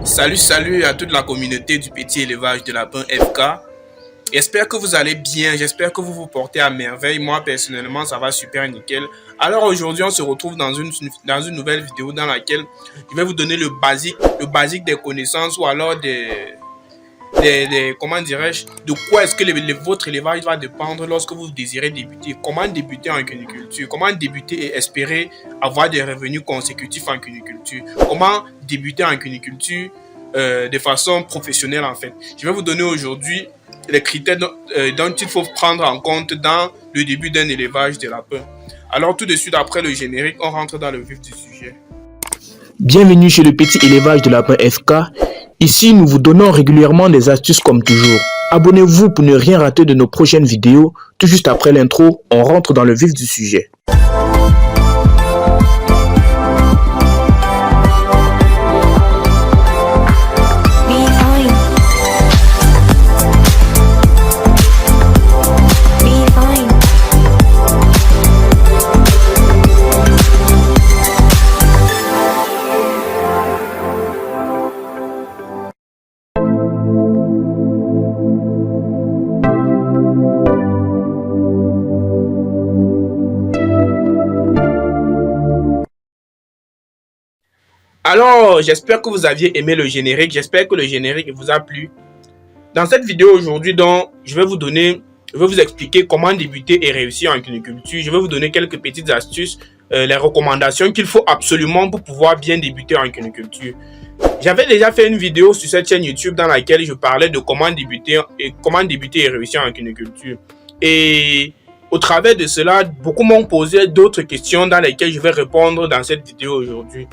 Salut à toute la communauté du petit élevage de lapins FK. J'espère que vous allez bien, j'espère que vous vous portez à merveille. Moi, personnellement, ça va super nickel. Alors aujourd'hui, on se retrouve dans une nouvelle vidéo dans laquelle je vais vous donner le basique des connaissances ou alors comment dirais-je, de quoi est-ce que votre élevage va dépendre lorsque vous désirez débuter. Comment débuter en cuniculture, comment débuter et espérer avoir des revenus consécutifs en cuniculture. Comment débuter en cuniculture de façon professionnelle en fait. Je vais vous donner aujourd'hui les critères dont il faut prendre en compte dans le début d'un élevage de lapins. Alors tout de suite après le générique, on rentre dans le vif du sujet. Bienvenue chez le petit élevage de lapins FK. Ici, nous vous donnons régulièrement des astuces comme toujours. Abonnez-vous pour ne rien rater de nos prochaines vidéos. Tout juste après l'intro, on rentre dans le vif du sujet. Alors, j'espère que vous aviez aimé le générique, j'espère que le générique vous a plu. Dans cette vidéo aujourd'hui, donc, je vais vous expliquer comment débuter et réussir en cuniculture. Je vais vous donner quelques petites astuces, les recommandations qu'il faut absolument pour pouvoir bien débuter en cuniculture. J'avais déjà fait une vidéo sur cette chaîne YouTube dans laquelle je parlais de comment débuter et réussir en cuniculture. Et au travers de cela, beaucoup m'ont posé d'autres questions dans lesquelles je vais répondre dans cette vidéo aujourd'hui.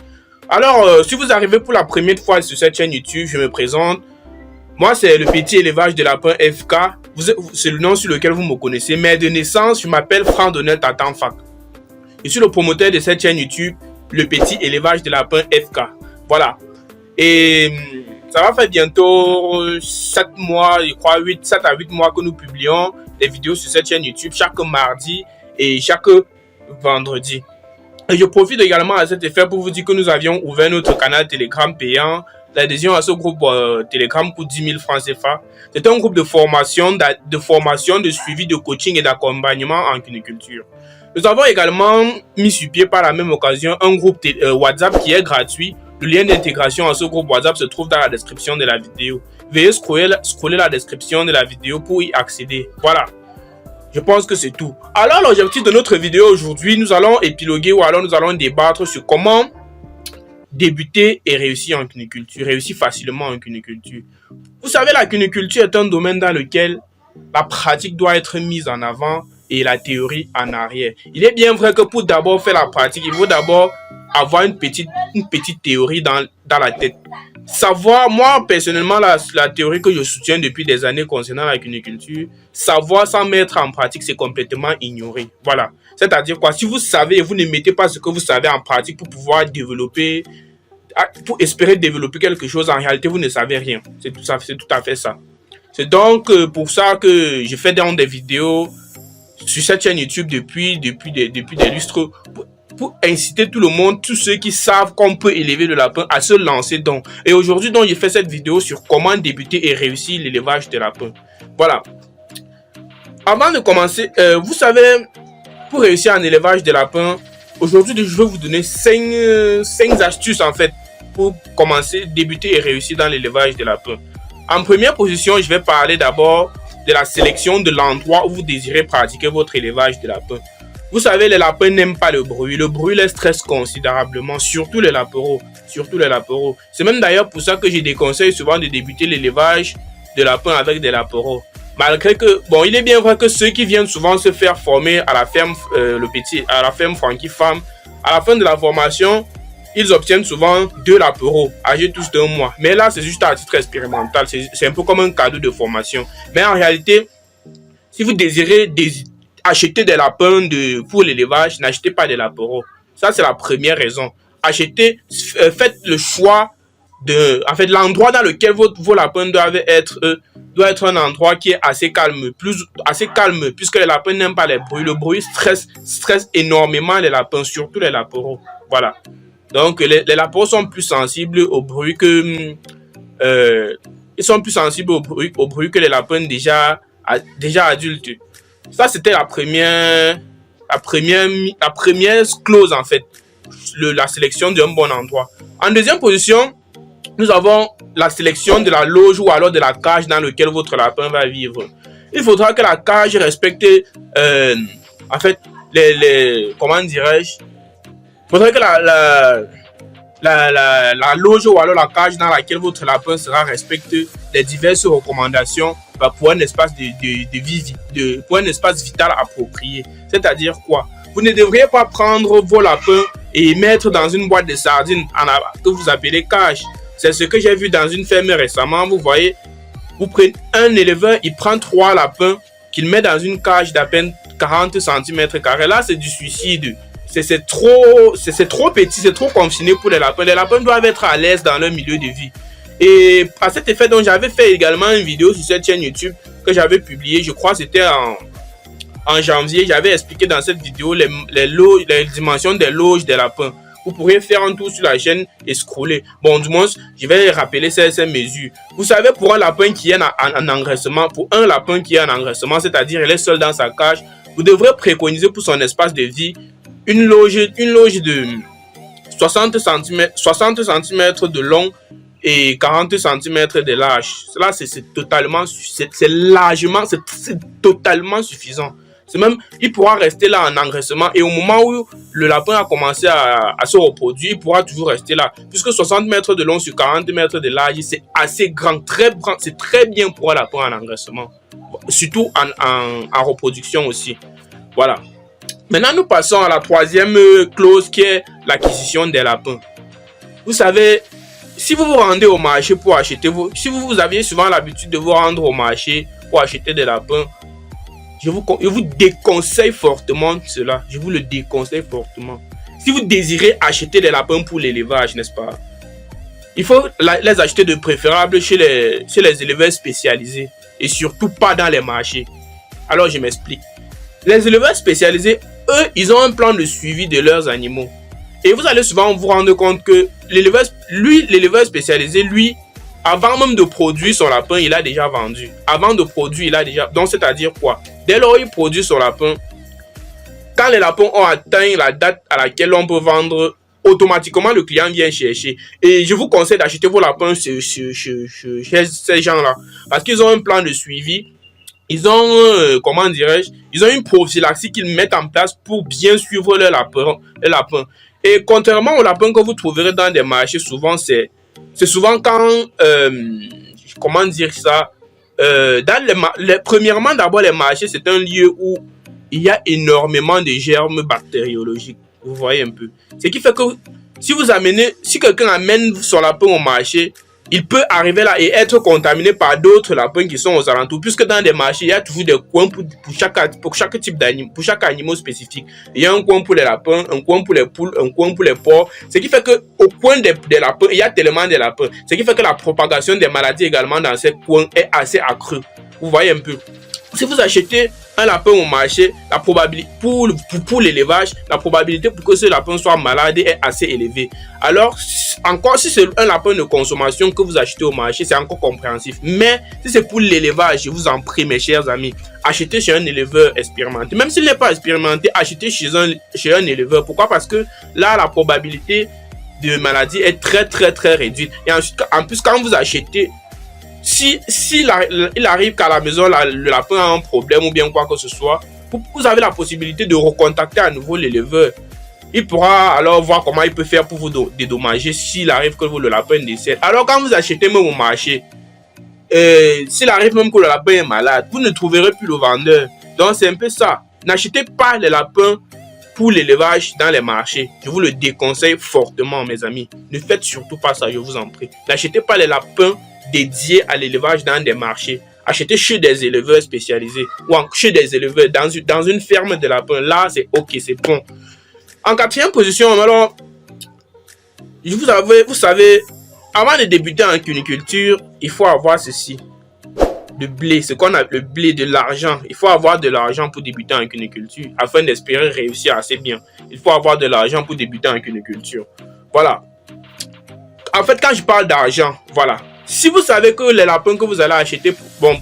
Alors, si vous arrivez pour la première fois sur cette chaîne YouTube, je me présente. Moi, c'est le petit élevage de lapins FK. C'est le nom sur lequel vous me connaissez. Mais de naissance, je m'appelle Franck Donel Tatan Fac. Je suis le promoteur de cette chaîne YouTube, le petit élevage de lapins FK. Voilà. Et ça va faire bientôt 7 mois, je crois, 7 à 8 mois que nous publions des vidéos sur cette chaîne YouTube chaque mardi et chaque vendredi. Et je profite également à cet effet pour vous dire que nous avions ouvert notre canal Telegram payant. L'adhésion à ce groupe Telegram coûte 10 000 francs CFA. C'est un groupe de formation, de suivi, de coaching et d'accompagnement en cuniculture. Nous avons également mis sur pied par la même occasion un groupe WhatsApp qui est gratuit. Le lien d'intégration à ce groupe WhatsApp se trouve dans la description de la vidéo. Veuillez scroller la description de la vidéo pour y accéder. Voilà. Je pense que c'est tout. Alors, l'objectif de notre vidéo aujourd'hui, nous allons épiloguer ou alors nous allons débattre sur comment débuter et réussir en cuniculture, réussir facilement en cuniculture. Vous savez, la cuniculture est un domaine dans lequel la pratique doit être mise en avant et la théorie en arrière. Il est bien vrai que pour d'abord faire la pratique, il faut d'abord avoir une petite théorie dans la tête. Savoir, moi personnellement, la théorie que je soutiens depuis des années concernant la cuniculture, savoir sans mettre en pratique, c'est complètement ignoré. Voilà. C'est-à-dire quoi? Si vous savez et vous ne mettez pas ce que vous savez en pratique pour pouvoir développer, pour espérer développer quelque chose, en réalité, vous ne savez rien. C'est tout à fait ça. C'est donc pour ça que je fais des vidéos sur cette chaîne YouTube depuis des lustres pour inciter tout le monde, tous ceux qui savent qu'on peut élever le lapin, à se lancer donc. Et aujourd'hui, donc, j'ai fait cette vidéo sur comment débuter et réussir l'élevage de lapins. Voilà. Avant de commencer, vous savez, pour réussir en élevage de lapins, aujourd'hui, je vais vous donner 5 astuces en fait pour commencer, débuter et réussir dans l'élevage de lapins. En première position, je vais parler d'abord de la sélection de l'endroit où vous désirez pratiquer votre élevage de lapins. Vous savez, les lapins n'aiment pas le bruit. Le bruit les stresse considérablement, surtout les lapereaux. C'est même d'ailleurs pour ça que je déconseille souvent de débuter l'élevage de lapins avec des lapereaux. Malgré que, bon, il est bien vrai que ceux qui viennent souvent se faire former à la ferme, à la ferme Frankie Farm, à la fin de la formation, ils obtiennent souvent 2 lapereaux, âgés tous d'1 mois. Mais là, c'est juste à titre expérimental. C'est un peu comme un cadeau de formation. Mais en réalité, si vous désirez acheter des lapins pour l'élevage, n'achetez pas des lapereaux. Ça, c'est la première raison. Faites le choix en fait, l'endroit dans lequel vos lapins doivent être, doit être un endroit qui est assez calme, puisque les lapins n'aiment pas les bruits. Le bruit stresse énormément les lapins, surtout les lapereaux. Voilà. Donc, les lapereaux sont plus sensibles au bruit que ils sont plus sensibles au bruit que les lapins déjà adultes. Ça, c'était la première clause, en fait, la sélection d'un bon endroit. En deuxième position, nous avons la sélection de la loge ou alors de la cage dans laquelle votre lapin va vivre. Il faudra que la cage respecte, en fait, comment dirais-je, il faudrait que la loge ou alors la cage dans laquelle votre lapin sera respecte les diverses recommandations pour un espace de vie, pour un espace vital approprié. C'est-à-dire quoi? Vous ne devriez pas prendre vos lapins et mettre dans une boîte de sardines que vous appelez cage. C'est ce que j'ai vu dans une ferme récemment. Vous voyez, vous prenez un éleveur, il prend 3 lapins qu'il met dans une cage d'à peine 40 cm². Là, c'est du suicide. C'est trop petit, c'est trop confiné pour les lapins. Les lapins doivent être à l'aise dans leur milieu de vie. Et à cet effet, donc, j'avais fait également une vidéo sur cette chaîne YouTube que j'avais publiée. Je crois que c'était en janvier. J'avais expliqué dans cette vidéo les dimensions des loges des lapins. Vous pourrez faire un tour sur la chaîne et scroller. Bon, du moins, je vais rappeler ces mesures. Vous savez, pour un lapin qui est en engraissement, c'est-à-dire il est seul dans sa cage, vous devrez préconiser pour son espace de vie une loge de 60 cm de long et 40 cm de large. Cela, c'est totalement suffisant. C'est même, il pourra rester là en engraissement et au moment où le lapin a commencé à se reproduire, il pourra toujours rester là. Puisque 60 mètres de long sur 40 mètres de large, c'est assez grand, c'est très bien pour un lapin en engraissement. Surtout en reproduction aussi. Voilà. Maintenant, nous passons à la troisième clause qui est l'acquisition des lapins. Vous savez, si vous vous rendez au marché pour acheter, si vous aviez souvent l'habitude de vous rendre au marché pour acheter des lapins, je vous déconseille fortement cela. Je vous le déconseille fortement. Si vous désirez acheter des lapins pour l'élevage, n'est-ce pas? Il faut les acheter de préférable chez les éleveurs spécialisés et surtout pas dans les marchés. Alors, je m'explique. Les éleveurs spécialisés, eux, ils ont un plan de suivi de leurs animaux. Et vous allez souvent vous rendre compte que l'éleveur spécialisé, lui, avant même de produire son lapin, il a déjà vendu. Avant de produire, il a déjà... Donc, c'est-à-dire quoi? Dès lors il produit son lapin, quand les lapins ont atteint la date à laquelle on peut vendre, automatiquement, le client vient chercher. Et je vous conseille d'acheter vos lapins chez ces gens-là. Parce qu'ils ont un plan de suivi. Ils ont, ils ont une prophylaxie qu'ils mettent en place pour bien suivre les lapins. Et contrairement aux lapins que vous trouverez dans des marchés, souvent, c'est souvent quand, premièrement, d'abord, les marchés, c'est un lieu où il y a énormément de germes bactériologiques. Vous voyez un peu. Ce qui fait que si quelqu'un amène son lapin au marché, il peut arriver là et être contaminé par d'autres lapins qui sont aux alentours. Puisque dans des marchés, il y a toujours des coins pour chaque type d'animal, pour chaque animal spécifique. Il y a un coin pour les lapins, un coin pour les poules, un coin pour les porcs. Ce qui fait que au coin des lapins, il y a tellement de lapins. Ce qui fait que la propagation des maladies également dans ces coins est assez accrue. Vous voyez un peu. Si vous achetez un lapin au marché, la probabilité pour l'élevage, la probabilité pour que ce lapin soit malade est assez élevée. Alors, encore si c'est un lapin de consommation que vous achetez au marché, c'est encore compréhensif. Mais si c'est pour l'élevage, je vous en prie, mes chers amis, achetez chez un éleveur expérimenté. Même s'il n'est pas expérimenté, achetez chez un éleveur. Pourquoi? Parce que là, la probabilité de maladie est très réduite. Et ensuite, en plus, quand vous achetez, il arrive qu'à la maison, le lapin a un problème ou bien quoi que ce soit, vous avez la possibilité de recontacter à nouveau l'éleveur. Il pourra alors voir comment il peut faire pour vous dédommager s'il arrive que le lapin décède. Alors quand vous achetez même au marché, s'il arrive même que le lapin est malade, vous ne trouverez plus le vendeur. Donc c'est un peu ça. N'achetez pas les lapins pour l'élevage dans les marchés. Je vous le déconseille fortement, mes amis. Ne faites surtout pas ça, je vous en prie. N'achetez pas les lapins dédiés à l'élevage dans des marchés. Achetez chez des éleveurs spécialisés ou chez des éleveurs dans une ferme de lapins. Là, c'est ok, c'est bon. En quatrième position, alors, vous savez, avant de débuter en cuniculture, il faut avoir ceci. Le blé, ce qu'on appelle le blé, de l'argent. Il faut avoir de l'argent pour débuter en cuniculture afin d'espérer réussir assez bien. Il faut avoir de l'argent pour débuter en cuniculture. Voilà. En fait, quand je parle d'argent, voilà. Si vous savez que les lapins que vous allez acheter, bon,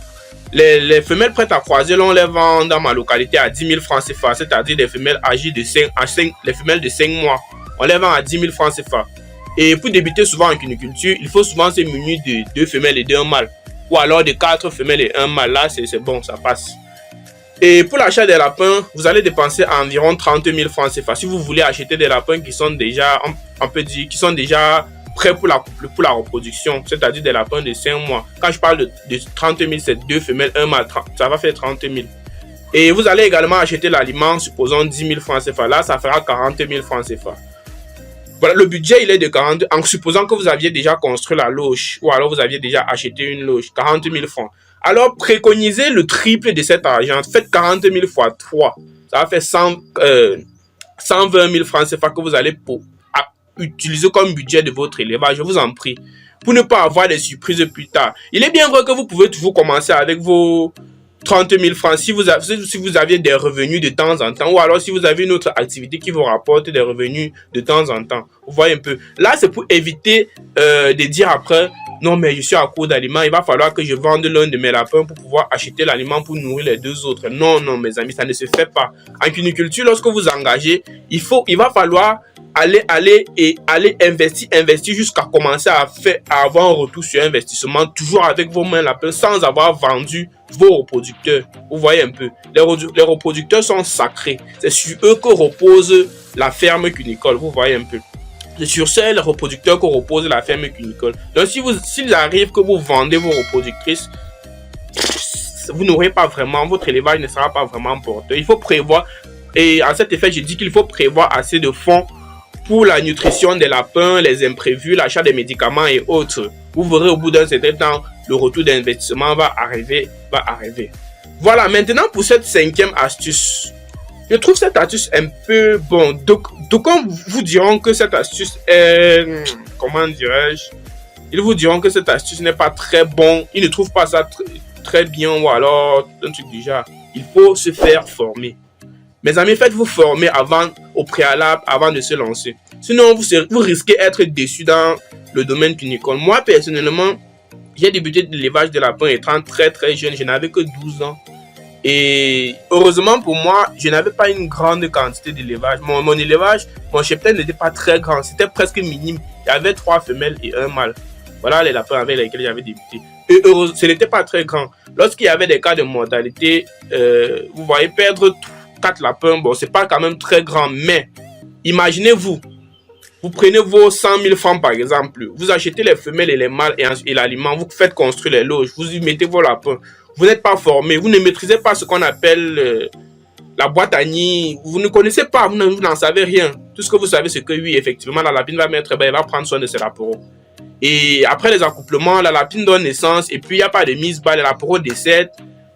les femelles prêtes à croiser, là, on les vend dans ma localité à 10 000 francs CFA, c'est-à-dire des femelles âgées de 5 à 5, les femelles de 5 mois. On les vend à 10 000 francs CFA. Et pour débuter souvent en cuniculture, il faut souvent se munir de 2 femelles et 2 mâles. Ou alors de 4 femelles et 1 mâle. Là, c'est bon, ça passe. Et pour l'achat des lapins, vous allez dépenser environ 30 000 francs CFA. Si vous voulez acheter des lapins qui sont déjà, on peut dire, qui sont déjà prêts pour la reproduction, c'est-à-dire des lapins de 5 mois. Quand je parle de 30 000, c'est 2 femelles, 1 mâle, ça va faire 30 000. Et vous allez également acheter l'aliment, supposons 10 000 francs CFA. Là, ça fera 40 000 francs CFA. Voilà, le budget, il est de 40 en supposant que vous aviez déjà construit la loge ou alors vous aviez déjà acheté une loge, 40 000 francs. Alors, préconisez le triple de cet argent. Faites 40 000 fois 3. Ça va faire 120 000 francs CFA que vous allez utiliser comme budget de votre élevage. Je vous en prie. Pour ne pas avoir des surprises plus tard. Il est bien vrai que vous pouvez toujours commencer avec vos 30 000 francs si vous aviez des revenus de temps en temps ou alors si vous avez une autre activité qui vous rapporte des revenus de temps en temps. Vous voyez un peu. Là, c'est pour éviter de dire après, non mais je suis à court d'aliments, il va falloir que je vende l'un de mes lapins pour pouvoir acheter l'aliment pour nourrir les 2 autres. Non, non mes amis, ça ne se fait pas. En cuniculture, lorsque vous engagez, il va falloir aller investir jusqu'à commencer à avoir un retour sur investissement, toujours avec vos mains lapins, sans avoir vendu vos reproducteurs. Vous voyez un peu, les reproducteurs sont sacrés, c'est sur eux que repose la ferme cunicole. Vous voyez un peu, c'est sur ces reproducteurs que repose la ferme cunicole. Donc s'il arrive que vous vendez vos reproductrices, vous n'aurez pas vraiment, votre élevage ne sera pas vraiment porteur. Il faut prévoir, et à cet effet je dis qu'il faut prévoir assez de fonds pour la nutrition des lapins, les imprévus, l'achat des médicaments et autres. Vous verrez au bout d'un certain temps, le retour d'investissement va arriver. Voilà, maintenant pour cette 5e astuce. Je trouve cette astuce un peu bon. Donc vous diront que cette astuce est, comment dirais-je, ils vous diront que cette astuce n'est pas très bon. Ils ne trouvent pas ça très bien ou alors un truc du genre. Il faut se faire former. Mes amis, faites-vous former au préalable, avant de se lancer. Sinon, vous risquez d'être déçu dans le domaine cunicole. Moi, personnellement, j'ai débuté l'élevage de lapins étant très très jeune. Je n'avais que 12 ans. Et heureusement pour moi, je n'avais pas une grande quantité d'élevage. Mon élevage, mon cheptel n'était pas très grand. C'était presque minime. Il y avait 3 femelles et 1 mâle. Voilà les lapins avec lesquels j'avais débuté. Et heureusement, ce n'était pas très grand. Lorsqu'il y avait des cas de mortalité, vous voyez, perdre 4 lapins, bon, c'est pas quand même très grand, mais imaginez-vous, vous prenez vos 100 000 francs par exemple, vous achetez les femelles et les mâles et l'aliment, vous faites construire les loges, vous y mettez vos lapins, vous n'êtes pas formé, vous ne maîtrisez pas ce qu'on appelle la boîte à nid, vous ne connaissez pas, vous n'en savez rien. Tout ce que vous savez, c'est que oui, effectivement, la lapine va elle va prendre soin de ses lapereaux. Et après les accouplements, la lapine donne naissance et puis il n'y a pas de mise bas, les lapereaux décèdent.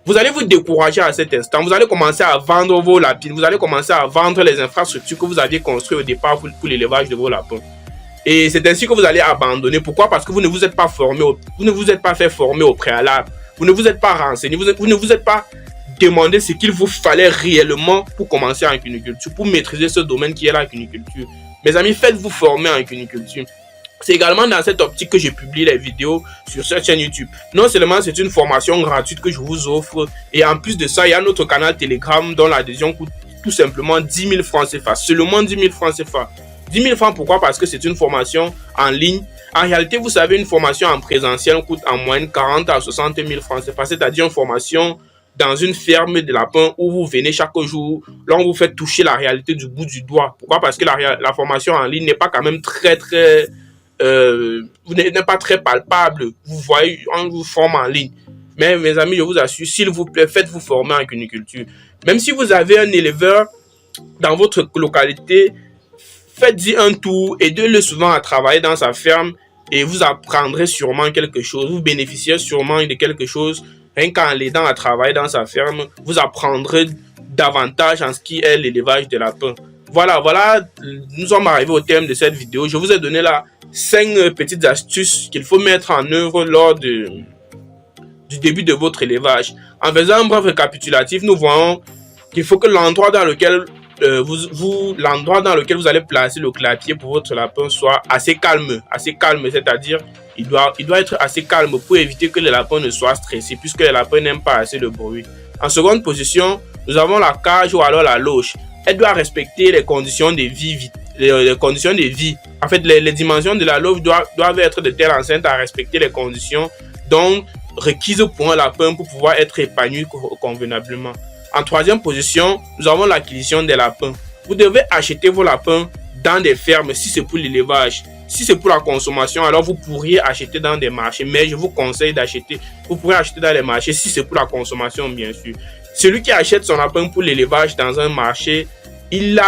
Vous allez vous décourager à cet instant. Vous allez commencer à vendre vos lapines. Vous allez commencer à vendre les infrastructures que vous aviez construites au départ pour l'élevage de vos lapins. Et c'est ainsi que vous allez abandonner. Pourquoi? Parce que vous ne vous êtes pas formé, vous ne vous êtes pas fait former au préalable. Vous ne vous êtes pas renseigné. Vous ne vous êtes pas demandé ce qu'il vous fallait réellement pour commencer en cuniculture, pour maîtriser ce domaine qui est la cuniculture. Mes amis, faites-vous former en cuniculture. C'est également dans cette optique que je publie les vidéos sur cette chaîne YouTube. Non seulement c'est une formation gratuite que je vous offre, et en plus de ça, il y a notre canal Telegram dont l'adhésion coûte tout simplement 10 000 francs CFA. Seulement 10 000 francs CFA. 10 000 francs, pourquoi? Parce que c'est une formation en ligne. En réalité, vous savez, une formation en présentiel coûte en moyenne 40 à 60 000 francs CFA. C'est-à-dire une formation dans une ferme de lapins où vous venez chaque jour, là on vous fait toucher la réalité du bout du doigt. Pourquoi? Parce que la formation en ligne n'est pas quand même très n'est pas très palpable. Vous voyez, on vous forme en ligne. Mais mes amis, je vous assure, s'il vous plaît, faites-vous former en cuniculture. Même si vous avez un éleveur dans votre localité, faites-y un tour, aidez-le souvent à travailler dans sa ferme et vous apprendrez sûrement quelque chose. Vous bénéficierez sûrement de quelque chose. Rien qu'en l'aidant à travailler dans sa ferme, vous apprendrez davantage en ce qui est l'élevage de lapins. Voilà, nous sommes arrivés au terme de cette vidéo. Je vous ai donné là 5 petites astuces qu'il faut mettre en œuvre lors du début de votre élevage. En faisant un bref récapitulatif, nous voyons qu'il faut que l'endroit dans lequel l'endroit dans lequel vous allez placer le clapier pour votre lapin soit assez calme, c'est-à-dire il doit être assez calme pour éviter que le lapin ne soit stressé, puisque les lapins n'aiment pas assez de bruit. En seconde position, nous avons la cage ou alors la loge. Elle doit respecter les conditions de vie. En fait, les dimensions de la loge doivent être de telle enceinte à respecter les conditions donc requises pour un lapin pour pouvoir être épanoui convenablement. En troisième position, nous avons l'acquisition des lapins. Vous devez acheter vos lapins dans des fermes si c'est pour l'élevage. Si c'est pour la consommation, alors vous pourriez acheter dans des marchés, mais je vous conseille d'acheter. Vous pourrez acheter dans les marchés si c'est pour la consommation, bien sûr. Celui qui achète son lapin pour l'élevage dans un marché, il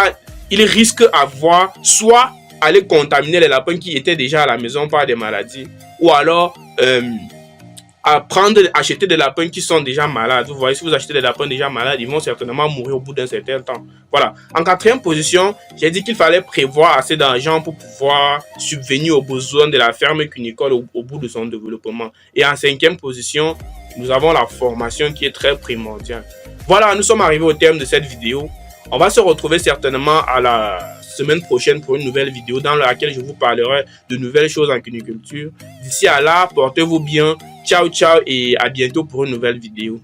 risque avoir soit aller contaminer les lapins qui étaient déjà à la maison par des maladies, ou alors acheter des lapins qui sont déjà malades. Vous voyez, si vous achetez des lapins déjà malades, ils vont certainement mourir au bout d'un certain temps. Voilà. En quatrième position, j'ai dit qu'il fallait prévoir assez d'argent pour pouvoir subvenir aux besoins de la ferme cunicole au bout de son développement. Et en cinquième position, nous avons la formation qui est très primordiale. Voilà, nous sommes arrivés au terme de cette vidéo. On va se retrouver certainement à la semaine prochaine pour une nouvelle vidéo dans laquelle je vous parlerai de nouvelles choses en cuniculture. D'ici à là, portez-vous bien. Ciao, ciao et à bientôt pour une nouvelle vidéo.